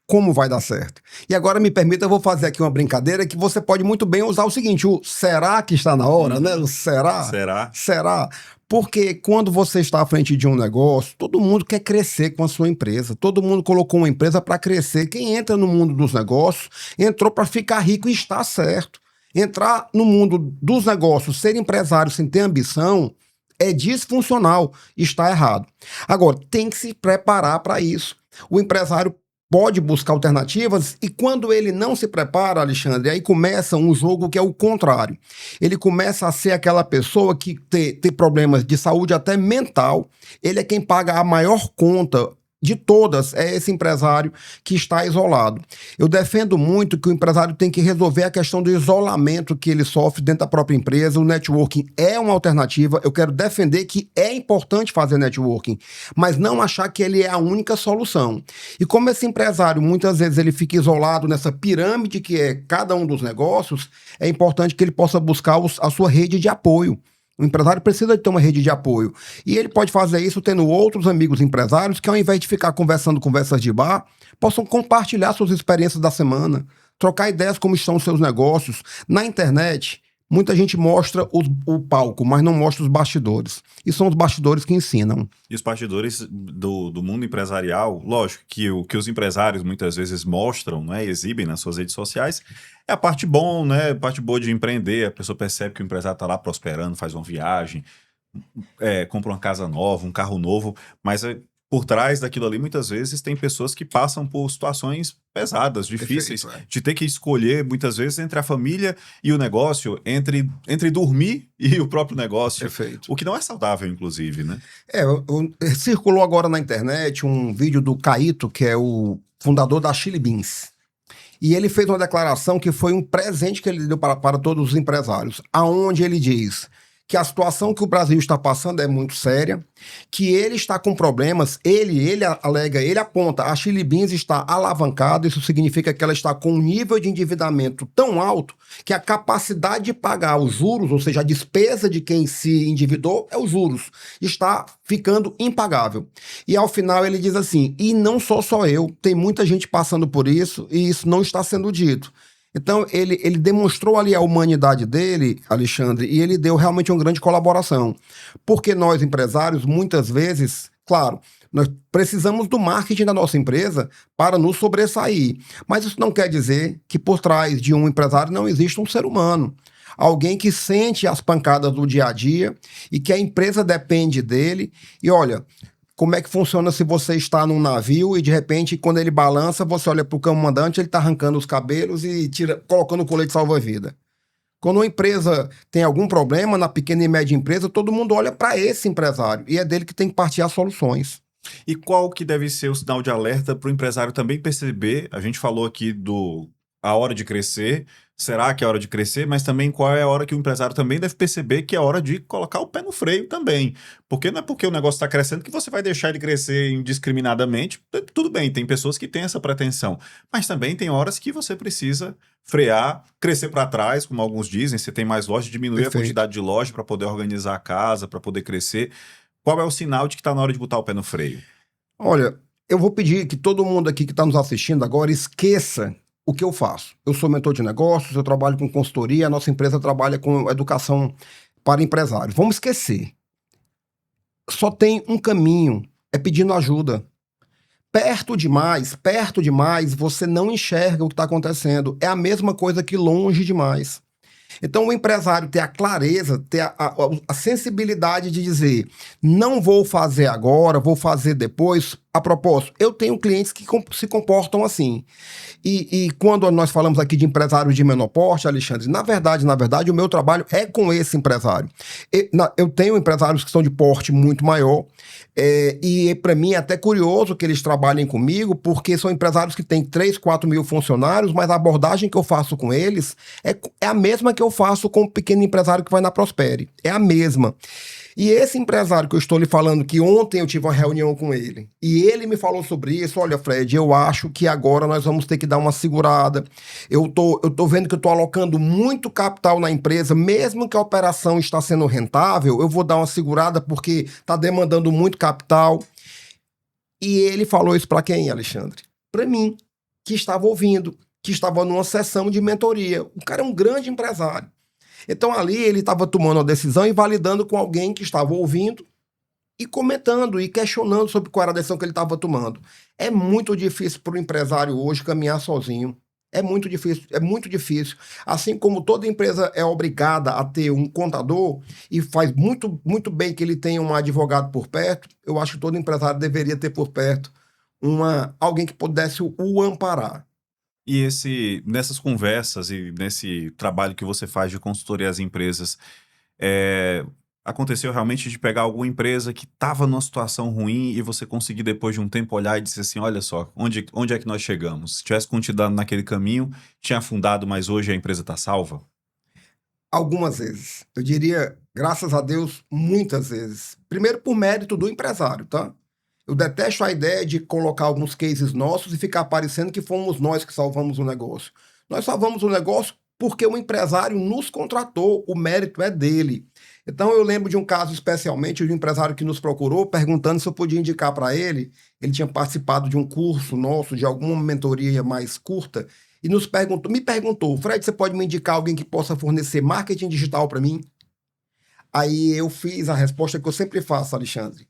Como vai dar certo? E agora me permita, eu vou fazer aqui uma brincadeira que você pode muito bem usar o seguinte, o será que está na hora, né? O será? Será? Será? Porque quando você está à frente de um negócio, todo mundo quer crescer com a sua empresa. Todo mundo colocou uma empresa para crescer. Quem entra no mundo dos negócios, entrou para ficar rico e está certo. Entrar no mundo dos negócios, ser empresário sem ter ambição, é disfuncional, está errado. Agora, tem que se preparar para isso. O empresário pode buscar alternativas e quando ele não se prepara, Alexandre, aí começa um jogo que é o contrário. Ele começa a ser aquela pessoa que tem problemas de saúde até mental, ele é quem paga a maior conta de todas é esse empresário que está isolado. Eu defendo muito que o empresário tem que resolver a questão do isolamento que ele sofre dentro da própria empresa. O networking é uma alternativa. Eu quero defender que é importante fazer networking, mas não achar que ele é a única solução. E como esse empresário, muitas vezes, ele fica isolado nessa pirâmide que é cada um dos negócios, é importante que ele possa buscar a sua rede de apoio. O empresário precisa de ter uma rede de apoio. E ele pode fazer isso tendo outros amigos empresários que, ao invés de ficar conversando conversas de bar, possam compartilhar suas experiências da semana, trocar ideias como estão os seus negócios. Na internet, muita gente mostra o palco, mas não mostra os bastidores. E são os bastidores que ensinam. E os bastidores do mundo empresarial, lógico que o que os empresários muitas vezes mostram, né, exibem nas suas redes sociais, é a parte bom, né, a parte boa de empreender. A pessoa percebe que o empresário está lá prosperando, faz uma viagem, compra uma casa nova, um carro novo, mas por trás daquilo ali, muitas vezes, tem pessoas que passam por situações pesadas, difíceis, Perfeito, de ter que escolher, muitas vezes, entre a família e o negócio, entre dormir e o próprio negócio, Perfeito. o que não é saudável, inclusive, né? Circulou agora na internet um vídeo do Caíto, que é o fundador da Chili Beans. E ele fez uma declaração que foi um presente que ele deu para todos os empresários, aonde ele diz que a situação que o Brasil está passando é muito séria, que ele está com problemas, ele alega, ele aponta, a Chili Beans está alavancada, isso significa que ela está com um nível de endividamento tão alto que a capacidade de pagar os juros, ou seja, a despesa de quem se endividou é os juros, está ficando impagável. E ao final ele diz assim, e não só eu, tem muita gente passando por isso e isso não está sendo dito. Então, ele demonstrou ali a humanidade dele, Alexandre, e ele deu realmente uma grande colaboração. Porque nós, empresários, muitas vezes, claro, nós precisamos do marketing da nossa empresa para nos sobressair. Mas isso não quer dizer que por trás de um empresário não existe um ser humano. Alguém que sente as pancadas do dia a dia e que a empresa depende dele. E olha, como é que funciona se você está num navio e de repente, quando ele balança, você olha para o comandante, ele está arrancando os cabelos e colocando o colete salva-vida. Quando uma empresa tem algum problema, na pequena e média empresa, todo mundo olha para esse empresário e é dele que tem que partir as soluções. E qual que deve ser o sinal de alerta para o empresário também perceber? A gente falou aqui a hora de crescer, será que é a hora de crescer? Mas também qual é a hora que o empresário também deve perceber que é hora de colocar o pé no freio também. Porque não é porque o negócio está crescendo que você vai deixar ele crescer indiscriminadamente. Tudo bem, tem pessoas que têm essa pretensão, mas também tem horas que você precisa frear, crescer para trás, como alguns dizem, você tem mais loja, diminuir Perfeito. a quantidade de loja para poder organizar a casa, para poder crescer. Qual é o sinal de que está na hora de botar o pé no freio? Olha, eu vou pedir que todo mundo aqui que está nos assistindo agora esqueça o que eu faço. Eu sou mentor de negócios, eu trabalho com consultoria, a nossa empresa trabalha com educação para empresários. Vamos esquecer. Só tem um caminho, é pedindo ajuda. Perto demais, você não enxerga o que está acontecendo. É a mesma coisa que longe demais. Então, o empresário ter a clareza, ter a sensibilidade de dizer, não vou fazer agora, vou fazer depois. A propósito, eu tenho clientes que se comportam assim. E quando nós falamos aqui de empresários de menor porte, Alexandre, na verdade, o meu trabalho é com esse empresário. Eu tenho empresários que são de porte muito maior, e para mim é até curioso que eles trabalhem comigo, porque são empresários que têm 3, 4 mil funcionários, mas a abordagem que eu faço com eles é a mesma que eu faço com o pequeno empresário que vai na Prospere. É a mesma. E esse empresário que eu estou lhe falando, que ontem eu tive uma reunião com ele, e ele me falou sobre isso, olha, Fred, eu acho que agora nós vamos ter que dar uma segurada. Eu tô vendo que eu estou alocando muito capital na empresa, mesmo que a operação está sendo rentável, eu vou dar uma segurada porque está demandando muito capital. E ele falou isso para quem, Alexandre? Para mim, que estava ouvindo, que estava numa sessão de mentoria. O cara é um grande empresário. Então ali ele estava tomando a decisão e validando com alguém que estava ouvindo e comentando e questionando sobre qual era a decisão que ele estava tomando. É muito difícil para o empresário hoje caminhar sozinho. É muito difícil, é muito difícil. Assim como toda empresa é obrigada a ter um contador e faz muito, muito bem que ele tenha um advogado por perto, eu acho que todo empresário deveria ter por perto alguém que pudesse o amparar. E nessas conversas e nesse trabalho que você faz de consultoria às empresas, Aconteceu realmente de pegar alguma empresa que estava numa situação ruim e você conseguir depois de um tempo olhar e dizer assim, olha só, onde é que nós chegamos? Se tivesse continuado naquele caminho, tinha afundado, mas hoje a empresa está salva? Algumas vezes. Eu diria, graças a Deus, muitas vezes. Primeiro, por mérito do empresário, tá? Eu detesto a ideia de colocar alguns cases nossos e ficar parecendo que fomos nós que salvamos o negócio. Nós salvamos o negócio porque o empresário nos contratou, o mérito é dele. Então, eu lembro de um caso especialmente de um empresário que nos procurou perguntando se eu podia indicar para ele. Ele tinha participado de um curso nosso, de alguma mentoria mais curta, e me perguntou, Fred, você pode me indicar alguém que possa fornecer marketing digital para mim? Aí eu fiz a resposta que eu sempre faço, Alexandre.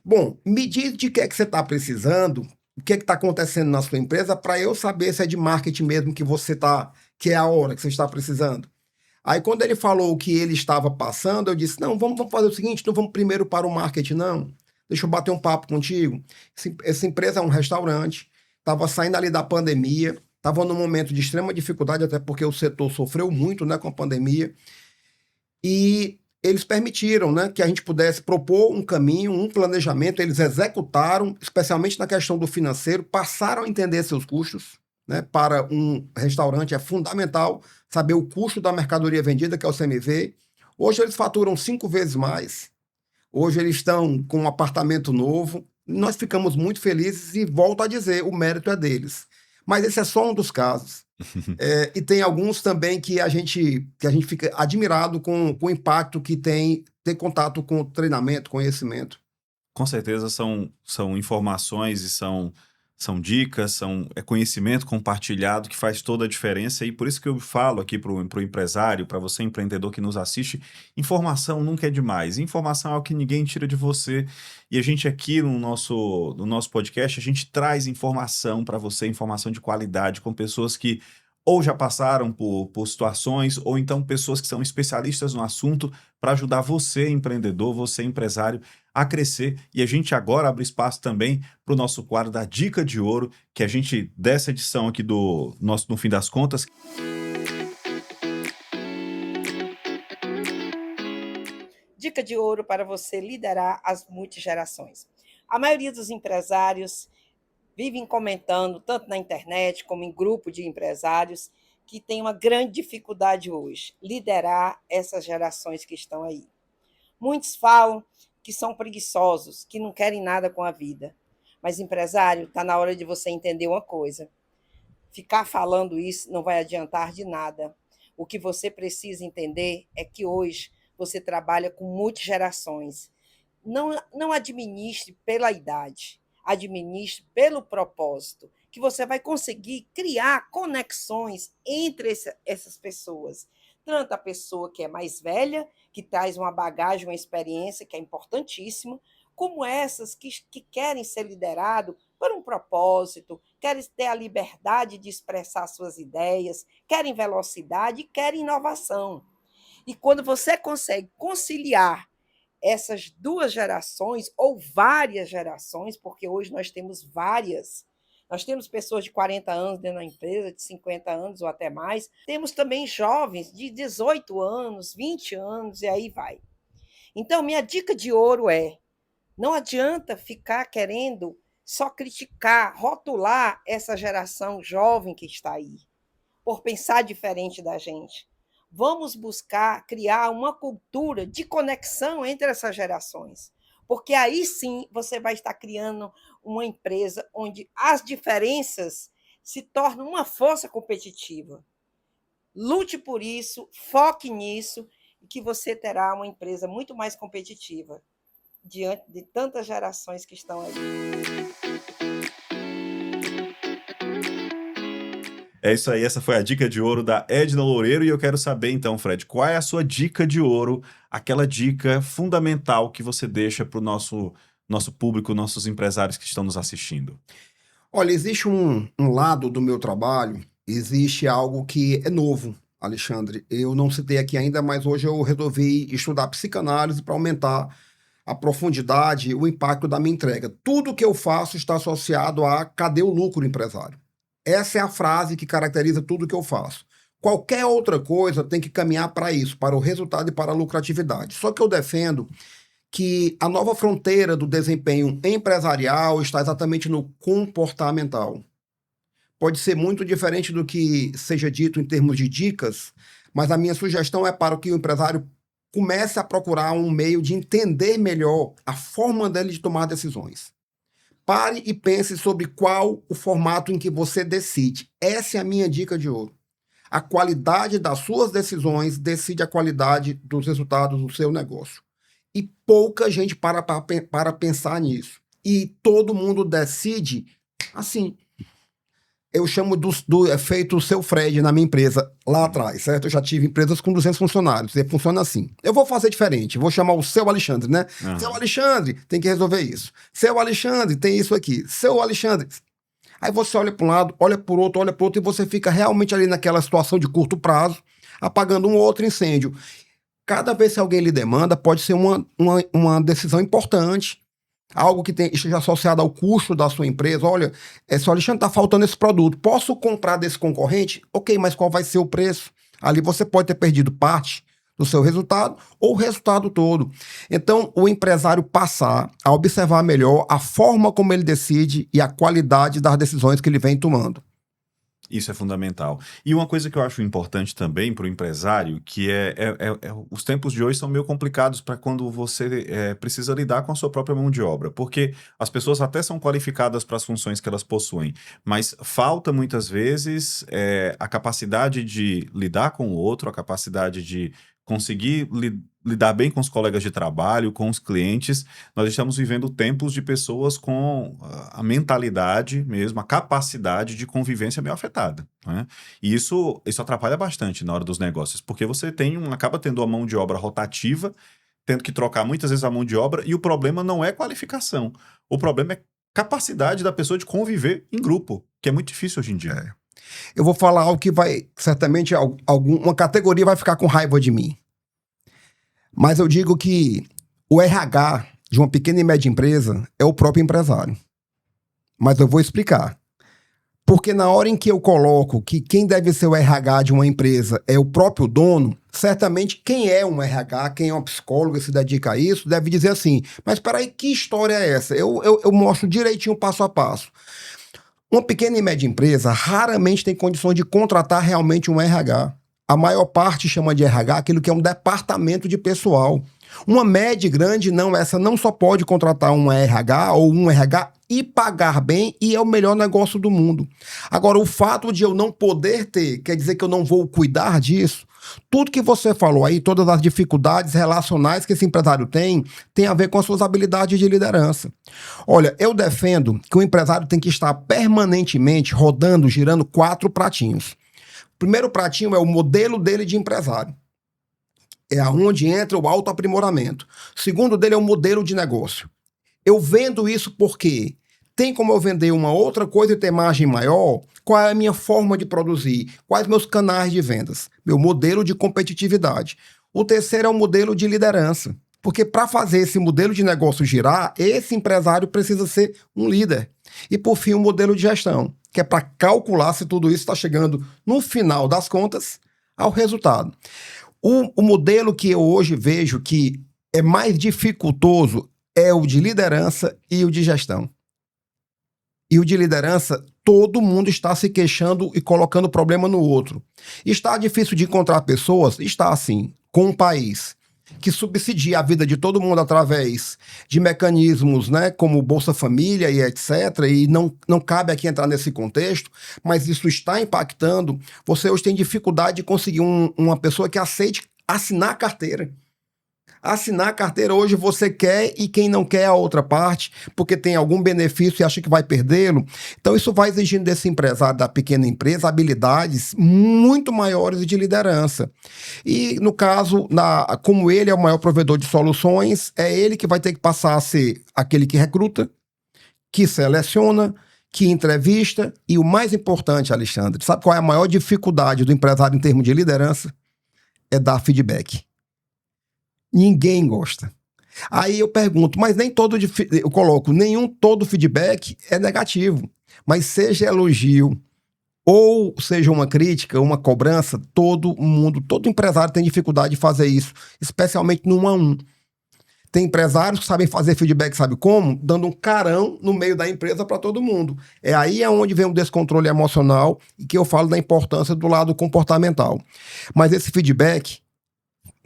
Bom, me diz de que você está precisando, o que está acontecendo na sua empresa, para eu saber se é de marketing mesmo que você está, que é a hora que você está precisando. Aí quando ele falou o que ele estava passando, eu disse, não, vamos fazer o seguinte, não vamos primeiro para o marketing, não. Deixa eu bater um papo contigo. Essa empresa é um restaurante, estava saindo ali da pandemia, estava num momento de extrema dificuldade, até porque o setor sofreu muito, né, com a pandemia. E eles permitiram, né, que a gente pudesse propor um caminho, um planejamento, eles executaram, especialmente na questão do financeiro, passaram a entender seus custos, né, para um restaurante é fundamental saber o custo da mercadoria vendida, que é o CMV. Hoje eles faturam 5 vezes mais, hoje eles estão com um apartamento novo, nós ficamos muito felizes e volto a dizer, o mérito é deles. Mas esse é só um dos casos. E tem alguns também que a gente fica admirado com o impacto que tem ter contato com treinamento, conhecimento. Com certeza são informações e são dicas, é conhecimento compartilhado que faz toda a diferença, e por isso que eu falo aqui para o empresário, para você empreendedor que nos assiste, informação nunca é demais, informação é o que ninguém tira de você, e a gente aqui no nosso podcast, a gente traz informação para você, informação de qualidade, com pessoas que ou já passaram por situações, ou então pessoas que são especialistas no assunto, para ajudar você, empreendedor, você, empresário, a crescer. E a gente agora abre espaço também para o nosso quadro da Dica de Ouro, que a gente, dessa edição aqui do nosso No Fim das Contas. Dica de ouro para você liderar as multigerações. A maioria dos empresários vivem comentando, tanto na internet como em grupo de empresários, que tem uma grande dificuldade hoje, liderar essas gerações que estão aí. Muitos falam que são preguiçosos, que não querem nada com a vida. Mas, empresário, está na hora de você entender uma coisa. Ficar falando isso não vai adiantar de nada. O que você precisa entender é que hoje você trabalha com multigerações. Não administre pela idade. Administre pelo propósito, que você vai conseguir criar conexões entre essas pessoas. Tanto a pessoa que é mais velha, que traz uma bagagem, uma experiência que é importantíssima, como essas que querem ser liderado por um propósito, querem ter a liberdade de expressar suas ideias, querem velocidade e querem inovação. E quando você consegue conciliar essas duas gerações, ou várias gerações, porque hoje nós temos várias. Nós temos pessoas de 40 anos dentro da empresa, de 50 anos ou até mais. Temos também jovens de 18 anos, 20 anos, e aí vai. Então, minha dica de ouro é: não adianta ficar querendo só criticar, rotular essa geração jovem que está aí, por pensar diferente da gente. Vamos buscar criar uma cultura de conexão entre essas gerações, porque aí sim você vai estar criando uma empresa onde as diferenças se tornam uma força competitiva. Lute por isso, foque nisso, e que você terá uma empresa muito mais competitiva diante de tantas gerações que estão aí. É isso aí, essa foi a dica de ouro da Edna Loureiro, e eu quero saber então, Fred, qual é a sua dica de ouro, aquela dica fundamental que você deixa para o nosso público, nossos empresários que estão nos assistindo? Olha, existe um lado do meu trabalho, existe algo que é novo, Alexandre. Eu não citei aqui ainda, mas hoje eu resolvi estudar psicanálise para aumentar a profundidade, o impacto da minha entrega. Tudo que eu faço está associado a cadê o lucro empresário? Essa é a frase que caracteriza tudo que eu faço. Qualquer outra coisa tem que caminhar para isso, para o resultado e para a lucratividade. Só que eu defendo que a nova fronteira do desempenho empresarial está exatamente no comportamental. Pode ser muito diferente do que seja dito em termos de dicas, mas a minha sugestão é para que o empresário comece a procurar um meio de entender melhor a forma dele de tomar decisões. Pare e pense sobre qual o formato em que você decide. Essa é a minha dica de ouro. A qualidade das suas decisões decide a qualidade dos resultados do seu negócio. E pouca gente para pensar nisso. E todo mundo decide assim. Eu chamo do efeito Seu Fred na minha empresa lá atrás, certo? Eu já tive empresas com 200 funcionários. E funciona assim. Eu vou fazer diferente. Vou chamar o Seu Alexandre, né? Uhum. Seu Alexandre, tem que resolver isso. Seu Alexandre, tem isso aqui. Seu Alexandre... Aí você olha para um lado, olha para o outro, e você fica realmente ali naquela situação de curto prazo, apagando um ou outro incêndio. Cada vez que alguém lhe demanda, pode ser uma decisão importante, algo que esteja associado ao custo da sua empresa. Olha, seu Alexandre, está faltando esse produto, posso comprar desse concorrente? Ok, mas qual vai ser o preço? Ali você pode ter perdido parte do seu resultado ou o resultado todo. Então, o empresário passar a observar melhor a forma como ele decide e a qualidade das decisões que ele vem tomando. Isso é fundamental. E uma coisa que eu acho importante também para o empresário, que os tempos de hoje são meio complicados para quando você precisa lidar com a sua própria mão de obra, porque as pessoas até são qualificadas para as funções que elas possuem, mas falta muitas vezes a capacidade de lidar com o outro, a capacidade de conseguir lidar bem com os colegas de trabalho, com os clientes. Nós estamos vivendo tempos de pessoas com a mentalidade mesmo, a capacidade de convivência meio afetada, né? E isso atrapalha bastante na hora dos negócios, porque você acaba tendo a mão de obra rotativa, tendo que trocar muitas vezes a mão de obra, e o problema não é qualificação. O problema é capacidade da pessoa de conviver em grupo, que é muito difícil hoje em dia. Eu vou falar algo que certamente, uma categoria vai ficar com raiva de mim. Mas eu digo que o RH de uma pequena e média empresa é o próprio empresário. Mas eu vou explicar. Porque na hora em que eu coloco que quem deve ser o RH de uma empresa é o próprio dono, certamente quem é um RH, quem é um psicólogo e se dedica a isso, deve dizer assim, mas peraí, que história é essa? Eu mostro direitinho, passo a passo. Uma pequena e média empresa raramente tem condições de contratar realmente um RH. A maior parte chama de RH aquilo que é um departamento de pessoal. Uma média grande, não, essa não só pode contratar um RH ou um RH e pagar bem e é o melhor negócio do mundo. Agora, o fato de eu não poder ter, quer dizer que eu não vou cuidar disso? Tudo que você falou aí, todas as dificuldades relacionais que esse empresário tem a ver com as suas habilidades de liderança. Olha, eu defendo que o empresário tem que estar permanentemente rodando, girando 4 pratinhos. O primeiro pratinho é o modelo dele de empresário. É aonde entra o autoaprimoramento. O segundo dele é o modelo de negócio. Eu vendo isso porque tem como eu vender uma outra coisa e ter margem maior? Qual é a minha forma de produzir? Quais meus canais de vendas? Meu modelo de competitividade. O terceiro é o modelo de liderança. Porque para fazer esse modelo de negócio girar, esse empresário precisa ser um líder. E por fim, o modelo de gestão, que é para calcular se tudo isso está chegando, no final das contas, ao resultado. O modelo que eu hoje vejo que é mais dificultoso é o de liderança e o de gestão. E o de liderança, todo mundo está se queixando e colocando problema no outro. Está difícil de encontrar pessoas? Está assim, com um país que subsidia a vida de todo mundo através de mecanismos, né, como Bolsa Família e etc. E não cabe aqui entrar nesse contexto, mas isso está impactando. Você hoje tem dificuldade de conseguir uma pessoa que aceite assinar a carteira. Assinar a carteira hoje você quer e quem não quer a outra parte, porque tem algum benefício e acha que vai perdê-lo. Então isso vai exigindo desse empresário da pequena empresa habilidades muito maiores de liderança. E no caso, como ele é o maior provedor de soluções, é ele que vai ter que passar a ser aquele que recruta, que seleciona, que entrevista e o mais importante, Alexandre, sabe qual é a maior dificuldade do empresário em termos de liderança? É dar feedback. Ninguém gosta. Aí eu pergunto, mas todo feedback é negativo. Mas seja elogio, ou seja uma crítica, uma cobrança, todo mundo, todo empresário tem dificuldade de fazer isso, especialmente no 1 a 1. Tem empresários que sabem fazer feedback, sabe como? Dando um carão no meio da empresa para todo mundo. É aí onde vem o descontrole emocional e que eu falo da importância do lado comportamental. Mas esse feedback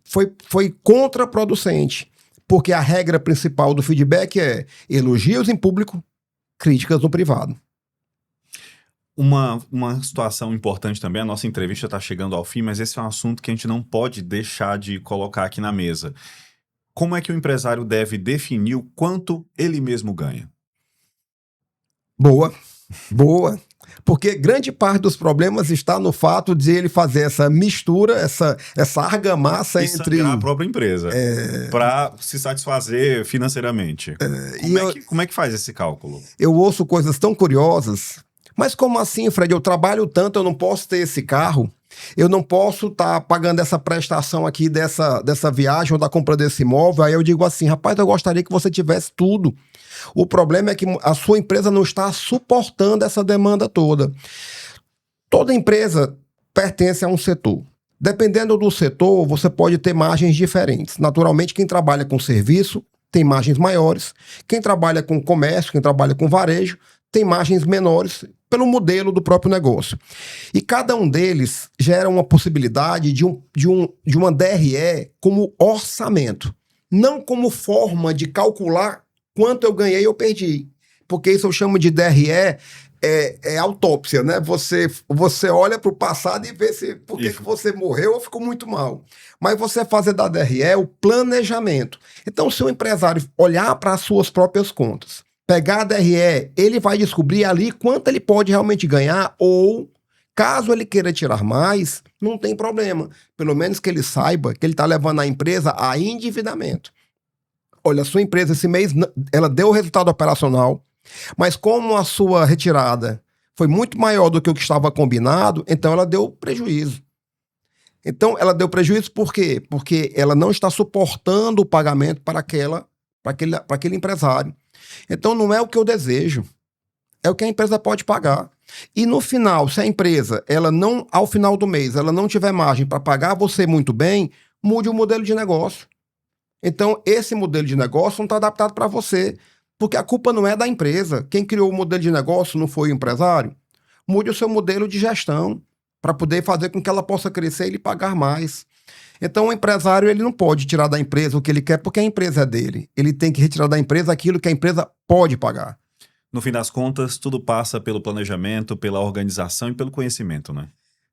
foi contraproducente, porque a regra principal do feedback é elogios em público, críticas no privado. Uma situação importante também, a nossa entrevista está chegando ao fim, mas esse é um assunto que a gente não pode deixar de colocar aqui na mesa. Como é que o empresário deve definir o quanto ele mesmo ganha? Boa. Porque grande parte dos problemas está no fato de ele fazer essa mistura, essa argamassa entre... a própria empresa, para se satisfazer financeiramente. Como é que faz esse cálculo? Eu ouço coisas tão curiosas. Mas como assim, Fred? Eu trabalho tanto, eu não posso ter esse carro? Eu não posso estar pagando essa prestação aqui dessa viagem ou da compra desse imóvel? Aí eu digo assim, rapaz, eu gostaria que você tivesse tudo. O problema é que a sua empresa não está suportando essa demanda toda. Toda empresa pertence a um setor. Dependendo do setor, você pode ter margens diferentes. Naturalmente, quem trabalha com serviço tem margens maiores. Quem trabalha com comércio, quem trabalha com varejo, tem margens menores pelo modelo do próprio negócio. E cada um deles gera uma possibilidade de uma DRE como orçamento, não como forma de calcular quanto eu ganhei ou perdi. Porque isso eu chamo de DRE, é autópsia, né? Você olha para o passado e vê por que você morreu ou ficou muito mal. Mas você fazer da DRE o planejamento. Então, se o empresário olhar para as suas próprias contas, pegar a DRE, ele vai descobrir ali quanto ele pode realmente ganhar ou, caso ele queira tirar mais, não tem problema. Pelo menos que ele saiba que ele está levando a empresa a endividamento. Olha, a sua empresa esse mês, ela deu o resultado operacional, mas como a sua retirada foi muito maior do que o que estava combinado, então ela deu prejuízo. Então ela deu prejuízo por quê? Porque ela não está suportando o pagamento para aquele empresário. Então não é o que eu desejo, é o que a empresa pode pagar. E no final, se a empresa, ao final do mês, ela não tiver margem para pagar você muito bem, mude o modelo de negócio. Então esse modelo de negócio não está adaptado para você, porque a culpa não é da empresa. Quem criou o modelo de negócio não foi o empresário? Mude o seu modelo de gestão para poder fazer com que ela possa crescer e lhe pagar mais. Então o empresário ele não pode tirar da empresa o que ele quer porque a empresa é dele. Ele tem que retirar da empresa aquilo que a empresa pode pagar. No fim das contas, tudo passa pelo planejamento, pela organização e pelo conhecimento, né?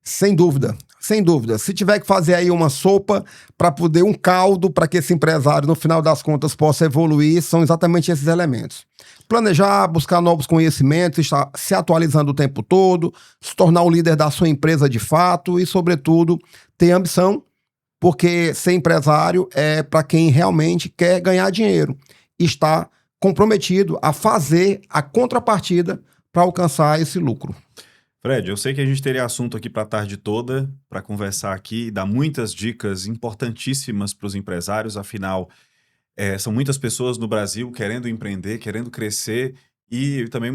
Sem dúvida, sem dúvida. Se tiver que fazer aí uma sopa para poder um caldo para que esse empresário, no final das contas, possa evoluir, são exatamente esses elementos. Planejar, buscar novos conhecimentos, estar se atualizando o tempo todo, se tornar o líder da sua empresa de fato e, sobretudo, ter ambição, porque ser empresário é para quem realmente quer ganhar dinheiro e está comprometido a fazer a contrapartida para alcançar esse lucro. Fred, eu sei que a gente teria assunto aqui para a tarde toda, para conversar aqui e dar muitas dicas importantíssimas para os empresários, afinal, são muitas pessoas no Brasil querendo empreender, querendo crescer e também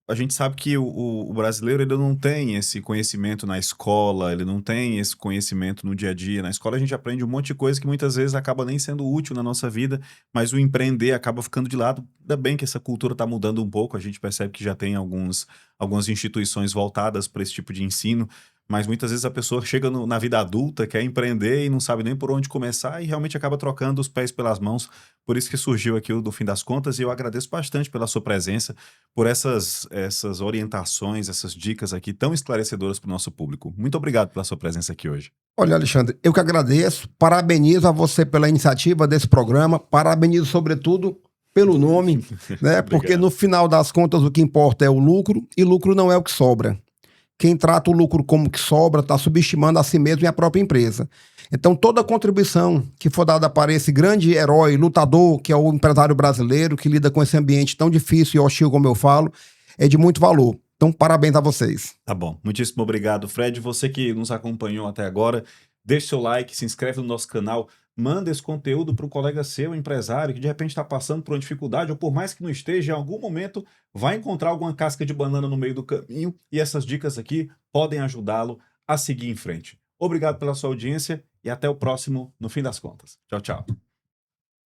a gente sabe que o brasileiro ele não tem esse conhecimento na escola, ele não tem esse conhecimento no dia a dia. Na escola a gente aprende um monte de coisa que muitas vezes acaba nem sendo útil na nossa vida, mas o empreender acaba ficando de lado. Ainda bem que essa cultura está mudando um pouco, a gente percebe que já tem algumas instituições voltadas para esse tipo de ensino, mas muitas vezes a pessoa chega na vida adulta, quer empreender e não sabe nem por onde começar e realmente acaba trocando os pés pelas mãos. Por isso que surgiu aqui o Do Fim das Contas e eu agradeço bastante pela sua presença, por essas orientações, essas dicas aqui tão esclarecedoras para o nosso público. Muito obrigado pela sua presença aqui hoje. Olha, Alexandre, eu que agradeço, parabenizo a você pela iniciativa desse programa, parabenizo sobretudo pelo nome, né? Porque no final das contas o que importa é o lucro e lucro não é o que sobra. Quem trata o lucro como que sobra está subestimando a si mesmo e a própria empresa. Então, toda contribuição que for dada para esse grande herói, lutador, que é o empresário brasileiro, que lida com esse ambiente tão difícil e hostil, como eu falo, é de muito valor. Então, parabéns a vocês. Tá bom. Muitíssimo obrigado, Fred. Você que nos acompanhou até agora, deixe seu like, se inscreve no nosso canal, Manda esse conteúdo para um colega seu, empresário, que de repente está passando por uma dificuldade, ou por mais que não esteja, em algum momento vai encontrar alguma casca de banana no meio do caminho, e essas dicas aqui podem ajudá-lo a seguir em frente. Obrigado pela sua audiência e até o próximo No Fim das Contas. Tchau, tchau.